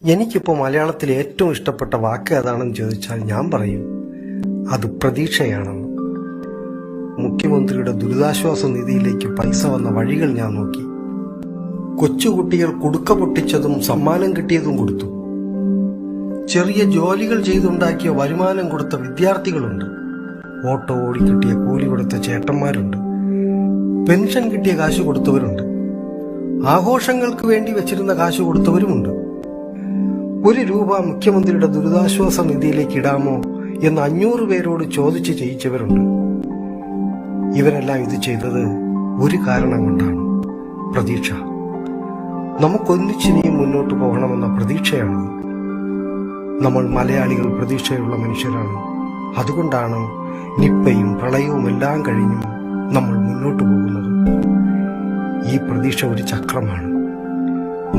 എനിക്കിപ്പോൾ മലയാളത്തിൽ ഏറ്റവും ഇഷ്ടപ്പെട്ട വാക്ക് ഏതാണെന്ന് ചോദിച്ചാൽ ഞാൻ പറയും അത് പ്രതീക്ഷയാണെന്ന്. മുഖ്യമന്ത്രിയുടെ ദുരിതാശ്വാസ നിധിയിലേക്ക് പൈസ വന്ന വഴികൾ ഞാൻ നോക്കി. കൊച്ചുകുട്ടികൾ കുടുക്ക പൊട്ടിച്ചതും സമ്മാനം കിട്ടിയതും കൊടുത്തു. ചെറിയ ജോലികൾ ചെയ്തുണ്ടാക്കിയ വരുമാനം കൊടുത്ത വിദ്യാർത്ഥികളുണ്ട്. ഓട്ടോ ഓടി കിട്ടിയ കൂലി കൊടുത്ത ചേട്ടന്മാരുണ്ട്. പെൻഷൻ കിട്ടിയ കാശ് കൊടുത്തവരുണ്ട്. ആഘോഷങ്ങൾക്ക് വേണ്ടി വെച്ചിരുന്ന കാശ് കൊടുത്തവരുമുണ്ട്. 1 രൂപ മുഖ്യമന്ത്രിയുടെ ദുരിതാശ്വാസ നിധിയിലേക്ക് ഇടാമോ എന്ന് 500 പേരോട് ചോദിച്ച് ചെയ്യിച്ചവരുണ്ട്. ഇവരെല്ലാം ഇത് ചെയ്തത് ഒരു കാരണം കൊണ്ടാണ്: പ്രതീക്ഷ. നമുക്കൊന്നിച്ചിനിയും മുന്നോട്ട് പോകണമെന്ന പ്രതീക്ഷയാണ്. നമ്മൾ മലയാളികൾ പ്രതീക്ഷയുള്ള മനുഷ്യരാണ്. അതുകൊണ്ടാണ് നിപ്പയും പ്രളയവും എല്ലാം കഴിഞ്ഞും നമ്മൾ മുന്നോട്ട് പോകുന്നത്. ഈ പ്രതീക്ഷ ഒരു ചക്രമാണ്.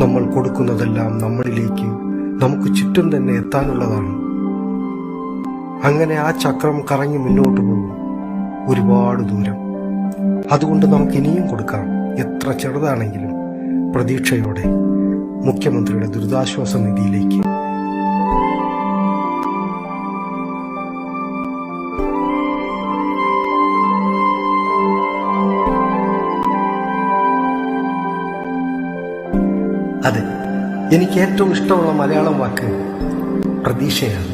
നമ്മൾ കൊടുക്കുന്നതെല്ലാം നമ്മളിലേക്ക്, നമുക്ക് ചുറ്റും തന്നെ എത്താനുള്ളതാണ്. അങ്ങനെ ആ ചക്രം കറങ്ങി മുന്നോട്ട് പോകും, ഒരുപാട് ദൂരം. അതുകൊണ്ട് നമുക്ക് ഇനിയും കൊടുക്കാം, എത്ര ചെറുതാണെങ്കിലും, പ്രതീക്ഷയോടെ മുഖ്യമന്ത്രിയുടെ ദുരിതാശ്വാസ നിധിയിലേക്ക്. അതെ, എനിക്ക് ഏറ്റവും ഇഷ്ടമുള്ള മലയാളം വാക്ക് പ്രതീക്ഷയാണ്.